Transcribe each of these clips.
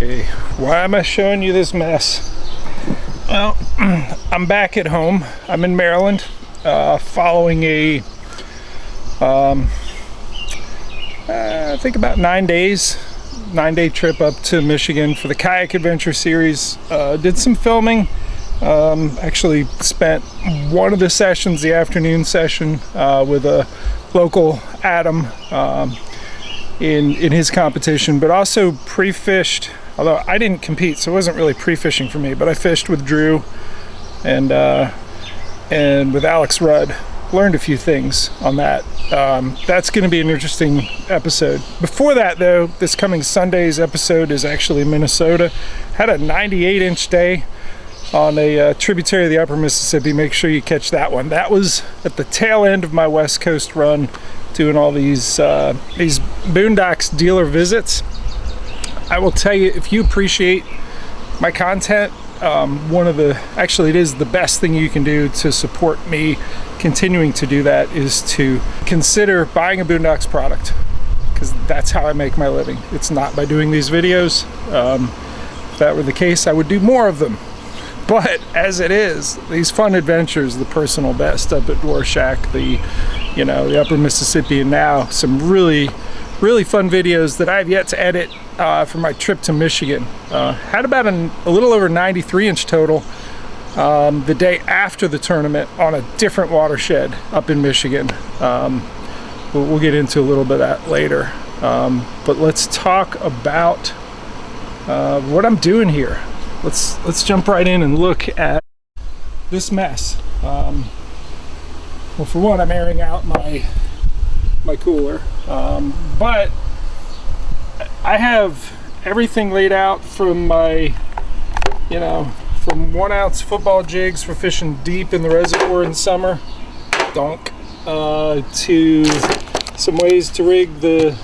Okay, why am I showing you this mess? Well, I'm back at home. I'm in Maryland, following a, I think about 9 day trip up to Michigan for the kayak adventure series. Did some filming. Actually spent one of the sessions, the afternoon session, with a local Adam in his competition, but also pre-fished. Although I didn't compete, so it wasn't really pre-fishing for me, but I fished with Drew and with Alex Rudd. Learned a few things on that. That's going to be an interesting episode. Before that, though, this coming Sunday's episode is actually in Minnesota. Had a 98-inch day on a tributary of the Upper Mississippi. Make sure you catch that one. That was at the tail end of my West Coast run, doing all these Boondocks dealer visits. I will tell you, if you appreciate my content, it is the best thing you can do to support me continuing to do that, is to consider buying a Boondocks product, because that's how I make my living. It's not by doing these videos. If that were the case, I would do more of them. But as it is, these fun adventures, the personal best up at Rorschach, the Upper Mississippi, and now some really fun videos that I've yet to edit for my trip to Michigan. Had about a little over 93-inch total the day after the tournament on a different watershed up in Michigan. We'll get into a little bit of that later. But let's talk about what I'm doing here. Let's jump right in and look at this mess. Well, for one, I'm airing out my cooler, but I have everything laid out from my, from 1 ounce football jigs for fishing deep in the reservoir in summer, to some ways to rig the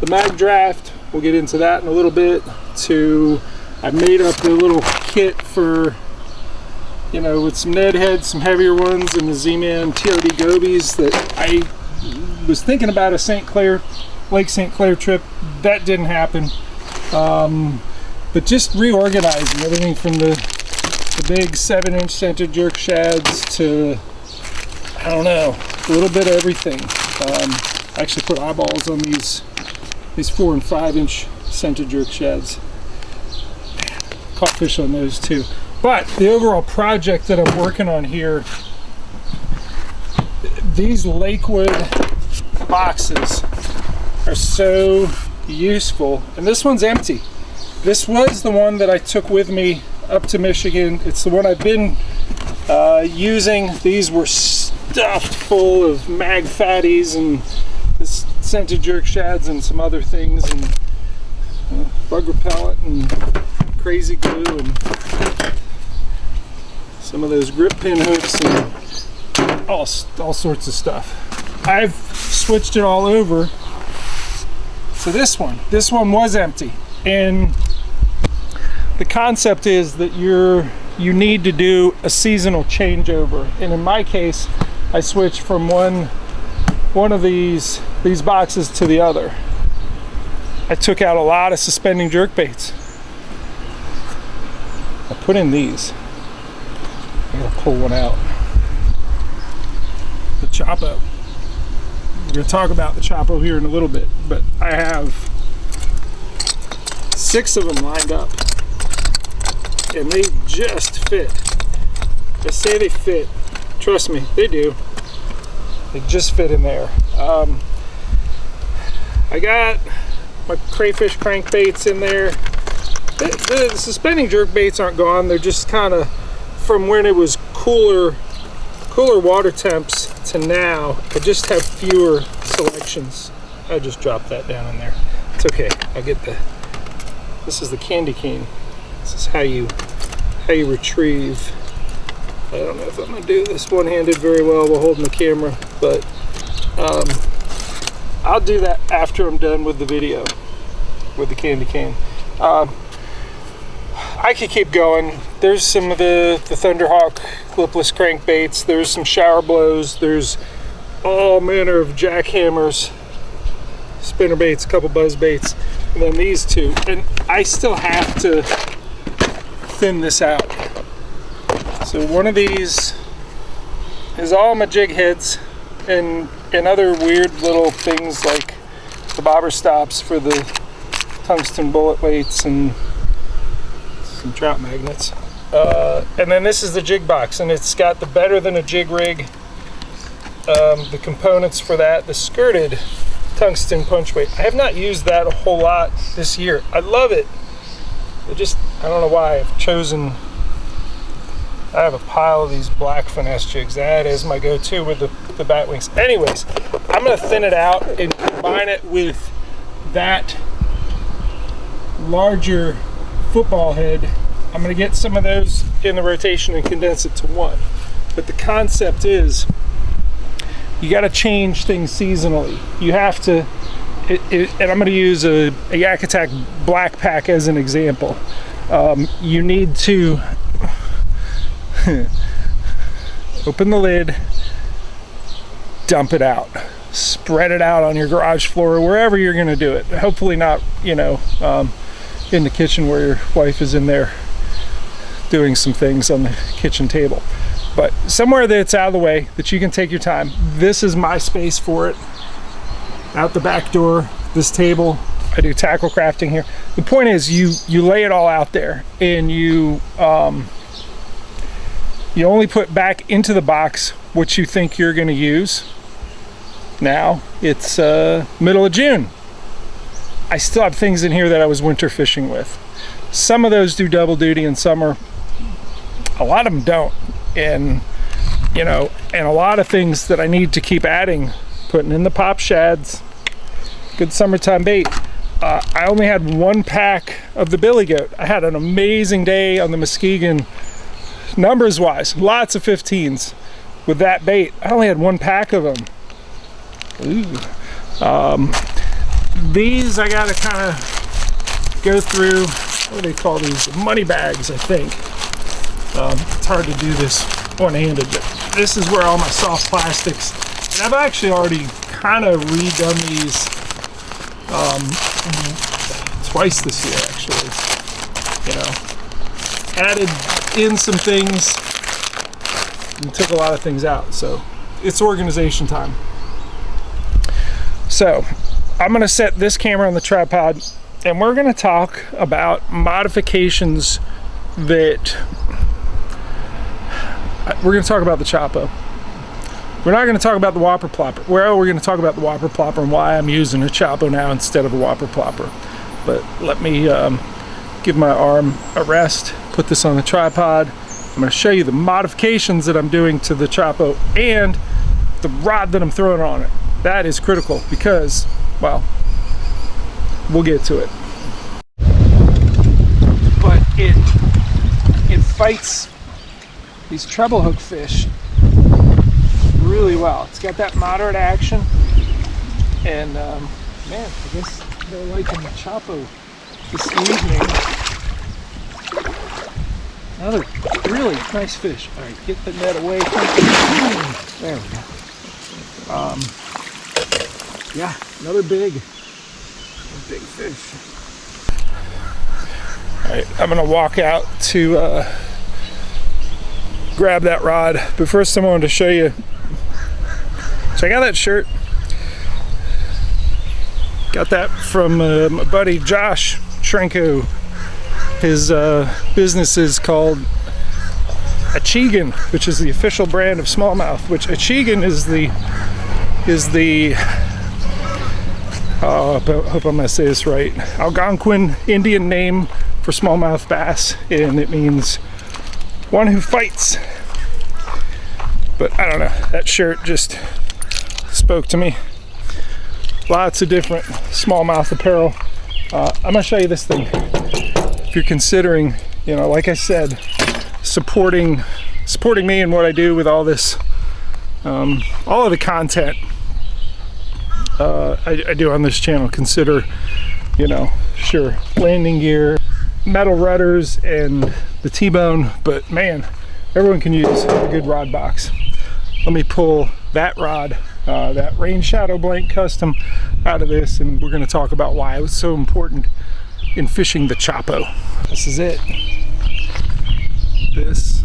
mag draft. We'll get into that in a little bit. I made up a little kit for, with some Ned heads, some heavier ones, and the Z-Man TRD gobies that I was thinking about a Lake St. Clair trip. That didn't happen. But just reorganizing everything from the big 7-inch center jerk shads to, I don't know, a little bit of everything. I actually put eyeballs on these 4 and 5-inch center jerk shads. Caught fish on those too. But the overall project that I'm working on here, these Lakewood boxes are so useful. And this one's empty. This was the one that I took with me up to Michigan. It's the one I've been using. These were stuffed full of mag fatties and this center jerk shads and some other things, and bug repellent and crazy glue and some of those grip pin hooks and all sorts of stuff. I've switched it all over to this one. This one was empty, and the concept is that you need to do a seasonal changeover. And in my case, I switched from one of these boxes to the other. I took out a lot of suspending jerk baits. I put in these. I'm gonna pull one out. The Choppo. We're gonna talk about the Choppo here in a little bit, but I have 6 of them lined up, and they just fit. I say they fit. Trust me, they do. They just fit in there. I got my crayfish crankbaits in there. The suspending jerk baits aren't gone. They're just kind of from when it was cooler water temps to now. I just have fewer selections. I just dropped that down in there. It's okay. I'll get this is the candy cane. This is how you retrieve. I don't know if I'm gonna do this one-handed very well while holding the camera, but I'll do that after I'm done with the video with the candy cane. I could keep going. There's some of the Thunderhawk clipless crankbaits. There's some shower blows. There's all manner of jackhammers. spinner baits, a couple buzz baits, and then these two. And I still have to thin this out. So one of these is all my jig heads and other weird little things like the bobber stops for the tungsten bullet weights and some trout magnets. And then this is the jig box, and it's got the better than a jig rig. The components for that, the skirted tungsten punch weight. I have not used that a whole lot this year. I love it. I don't know why I've chosen. I have a pile of these black finesse jigs. That is my go-to with the bat wings. Anyways, I'm gonna thin it out and combine it with that larger football head. I'm gonna get some of those in the rotation and condense it to one. But the concept is, you got to change things seasonally. You have to, and I'm going to use a Yak Attack Black Pack as an example. You need to open the lid, dump it out, spread it out on your garage floor or wherever you're going to do it. Hopefully not, in the kitchen where your wife is in there doing some things on the kitchen table. But somewhere that's out of the way, that you can take your time. This is my space for it. Out the back door, this table. I do tackle crafting here. The point is, you lay it all out there, and you only put back into the box what you think you're going to use. Now it's middle of June. I still have things in here that I was winter fishing with. Some of those do double duty in summer. A lot of them don't. And a lot of things that I need to keep adding, putting in the pop shads, good summertime bait. I only had one pack of the billy goat. I had an amazing day on the Muskegon, numbers wise, lots of 15s with that bait. I only had one pack of them. Ooh. These I gotta kind of go through, what do they call these? Money bags, I think. It's hard to do this one-handed, but this is where all my soft plastics, and I've actually already kind of redone these twice this year, actually. Added in some things and took a lot of things out, so it's organization time. So I'm going to set this camera on the tripod, and we're going to talk about modifications that we're going to talk about the Choppo. We're not going to talk about the Whopper Plopper. Well, we're going to talk about the Whopper Plopper and why I'm using a Choppo now instead of a Whopper Plopper. But let me give my arm a rest, put this on the tripod. I'm going to show you the modifications that I'm doing to the Choppo and the rod that I'm throwing on it. That is critical because, well, we'll get to it. But it fights these treble hook fish really well. It's got that moderate action, and man, I guess they're liking the Choppo this evening. Another really nice fish. All right, get the net away from me. There we go. Yeah, another big fish. All right, I'm gonna walk out to grab that rod, but first I wanted to show you. Check out that shirt. Got that from my buddy Josh Trenko. His business is called Achigan, which is the official brand of smallmouth. Which Achigan is the I hope I'm gonna say this right, Algonquin Indian name for smallmouth bass, and it means one who fights. But I don't know, that shirt just spoke to me. Lots of different smallmouth apparel. I'm gonna show you this thing. If you're considering, like I said, supporting me and what I do with all this, all of the content I do on this channel, consider, sure, landing gear, metal rudders, and the T-bone, but man, everyone can use a good rod box. Let me pull that rod, that Rain Shadow Blank Custom. out of this, and we're going to talk about why it was so important in fishing the Choppo. This is it. This,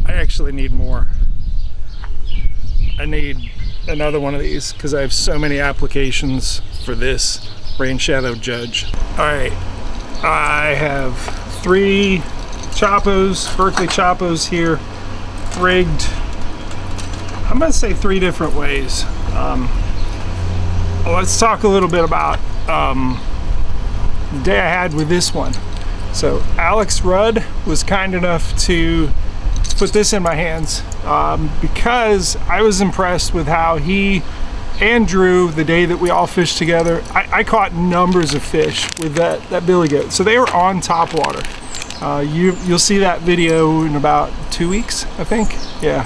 I actually need more. I need another one of these because I have so many applications for this Rain Shadow Judge. All right, I have 3 Choppos, Berkeley Choppos here, rigged, I'm gonna say 3 different ways. Let's talk a little bit about the day I had with this one. So Alex Rudd was kind enough to put this in my hands because I was impressed with how he and Drew, the day that we all fished together, I caught numbers of fish with that billy goat. So they were on top water. You'll see that video in about 2 weeks, I think. Yeah.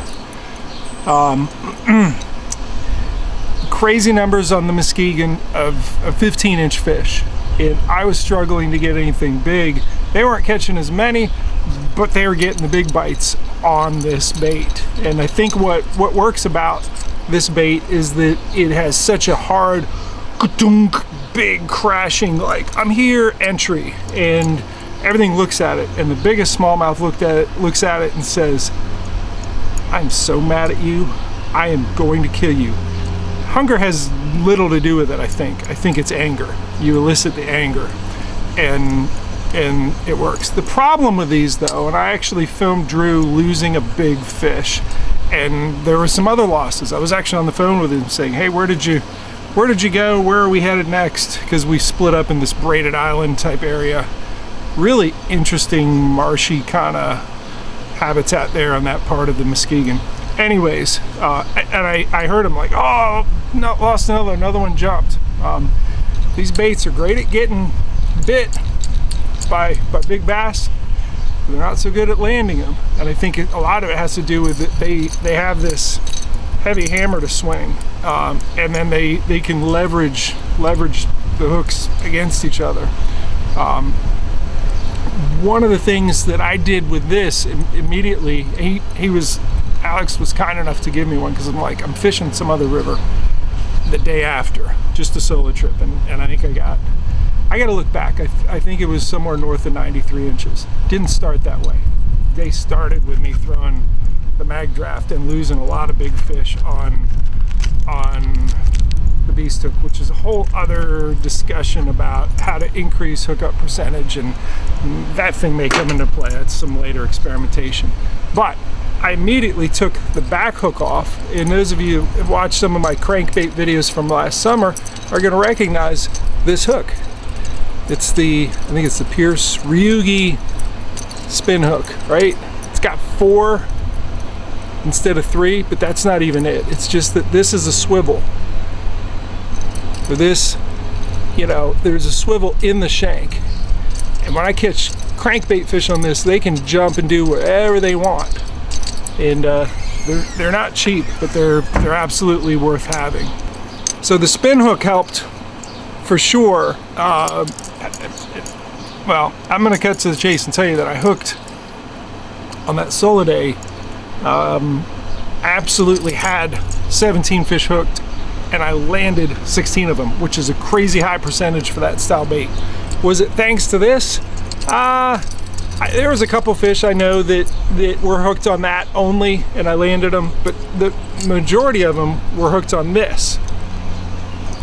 Crazy numbers on the Muskegon of 15-inch fish, and I was struggling to get anything big. They weren't catching as many, but they were getting the big bites on this bait. And I think what works about this bait is that it has such a hard big crashing, like I'm here entry, and everything looks at it, and the biggest smallmouth looks at it and says, I'm so mad at you, I am going to kill you. Hunger has little to do with it, I think it's anger. You elicit the anger, and it works. The problem with these though, and I actually filmed Drew losing a big fish, and there were some other losses. I was actually on the phone with him saying, hey, where did you go? Where are we headed next? Because we split up in this braided island type area. Really interesting marshy kind of habitat there on that part of the Muskegon. Anyways, and I heard him like, oh, no, lost another one jumped. These baits are great at getting bit by big bass. They're not so good at landing them, and I think a lot of it has to do with it. They have this heavy hammer to swing, and then they can leverage the hooks against each other. One of the things that I did with this immediately, Alex was kind enough to give me one because I'm fishing some other river the day after, just a solo trip, and I think I got to look back. I think it was somewhere north of 93 inches. Didn't start that way. They started with me throwing the mag draft and losing a lot of big fish on the beast hook, which is a whole other discussion about how to increase hookup percentage, and that thing may come into play. That's some later experimentation. But I immediately took the back hook off, and those of you who watched some of my crankbait videos from last summer are going to recognize this hook. I think it's the Pierce Ryugi spin hook, right? It's got 4 instead of 3, but that's not even it. It's just that this is a swivel. For this, there's a swivel in the shank, and when I catch crankbait fish on this, they can jump and do whatever they want, and they're not cheap, but they're absolutely worth having. So the spin hook helped for sure. Well, I'm going to cut to the chase and tell you that I hooked on that solo day. Absolutely had 17 fish hooked, and I landed 16 of them, which is a crazy high percentage for that style bait. Was it thanks to this? There was a couple fish I know that were hooked on that only, and I landed them, but the majority of them were hooked on this.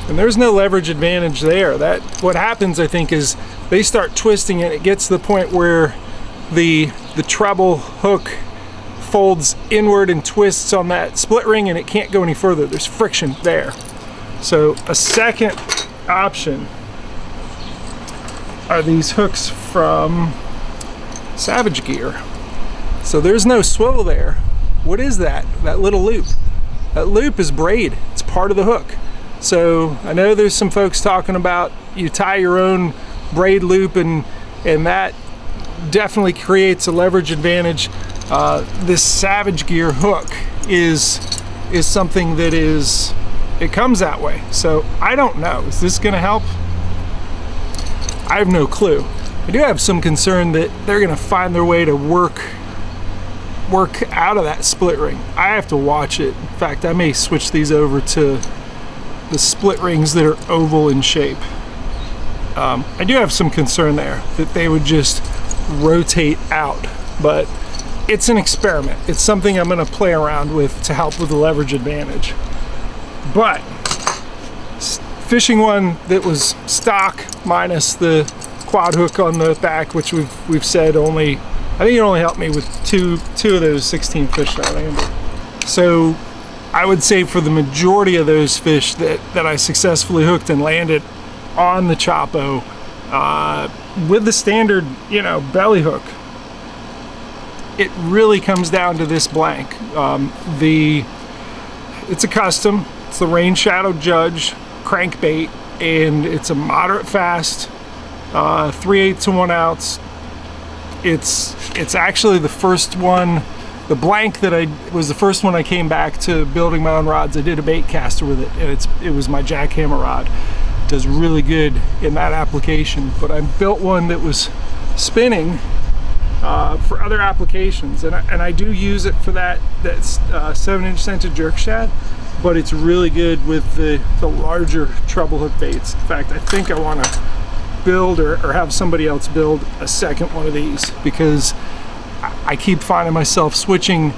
And there's no leverage advantage there. What happens, I think, is they start twisting and it gets to the point where the treble hook folds inward and twists on that split ring, and it can't go any further. There's friction there. So a second option are these hooks from Savage Gear. So there's no swivel there. What is that? That little loop. That loop is braid. It's part of the hook. So I know there's some folks talking about you tie your own braid loop, and that definitely creates a leverage advantage. This Savage Gear hook is something that it comes that way. So I don't know. Is this going to help? I have no clue. I do have some concern that they're going to find their way to work out of that split ring. I have to watch it. In fact, I may switch these over to the split rings that are oval in shape. I do have some concern there that they would just rotate out, but it's an experiment. It's something I'm going to play around with to help with the leverage advantage. But fishing one that was stock minus the quad hook on the back, which we've said only, I think it only helped me with two of those 16 fish that I landed. So I would say for the majority of those fish that I successfully hooked and landed on the Choppo, with the standard, belly hook, it really comes down to this blank. It's a custom. It's the Rain Shadow Judge crankbait, and it's a moderate fast, 3/8 to 1 ounce. It's actually the first one. The blank that was the first one I came back to building my own rods. I did a bait caster with it, and it was my jackhammer rod. It does really good in that application, but I built one that was spinning for other applications, and I do use it for that 7-inch scented jerk shad, but it's really good with the larger treble hook baits. In fact, I think I want to build or have somebody else build a second one of these, because I keep finding myself switching,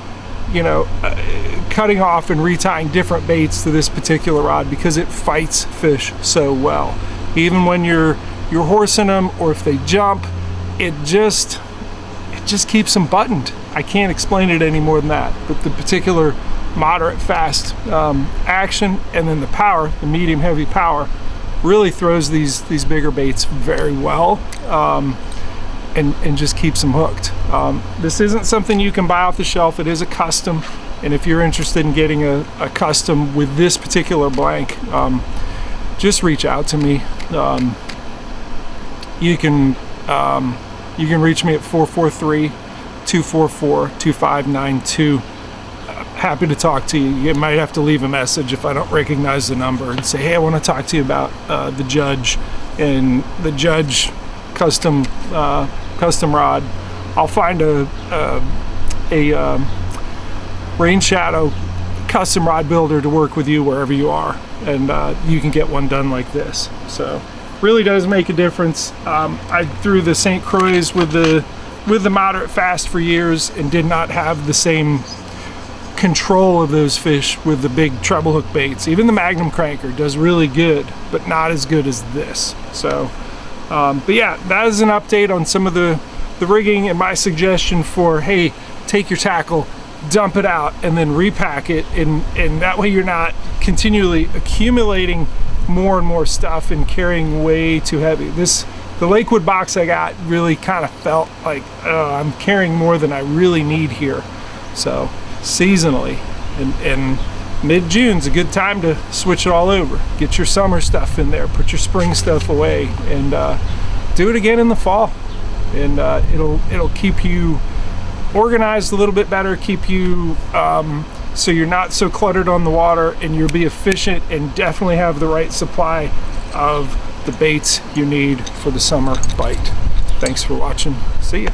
cutting off and retying different baits to this particular rod because it fights fish so well. Even when you're horsing them, or if they jump, it just keeps them buttoned. I can't explain it any more than that. But the particular moderate fast action, and then the power, the medium heavy power, really throws these bigger baits very well, and just keeps them hooked. This isn't something you can buy off the shelf. It is a custom, and if you're interested in getting a custom with this particular blank, just reach out to me. You can reach me at 443-244-2592. Happy to talk to you. You might have to leave a message if I don't recognize the number and say, hey, I want to talk to you about the Judge and the Judge custom rod. I'll find a Rain Shadow custom rod builder to work with you wherever you are, and you can get one done like this. So really does make a difference. I threw the St. Croix with the moderate fast for years and did not have the same control of those fish with the big treble hook baits. Even the Magnum Cranker does really good, but not as good as this. So but yeah, that is an update on some of the rigging, and my suggestion for, hey, take your tackle, dump it out, and then repack it, and that way you're not continually accumulating more and more stuff and carrying way too heavy. The Lakewood box I got really kind of felt like I'm carrying more than I really need here. So seasonally, and mid-June's a good time to switch it all over. Get your summer stuff in there, put your spring stuff away, and do it again in the fall. And it'll keep you organized a little bit better, keep you so you're not so cluttered on the water, and you'll be efficient and definitely have the right supply of the baits you need for the summer bite. Thanks for watching. See ya.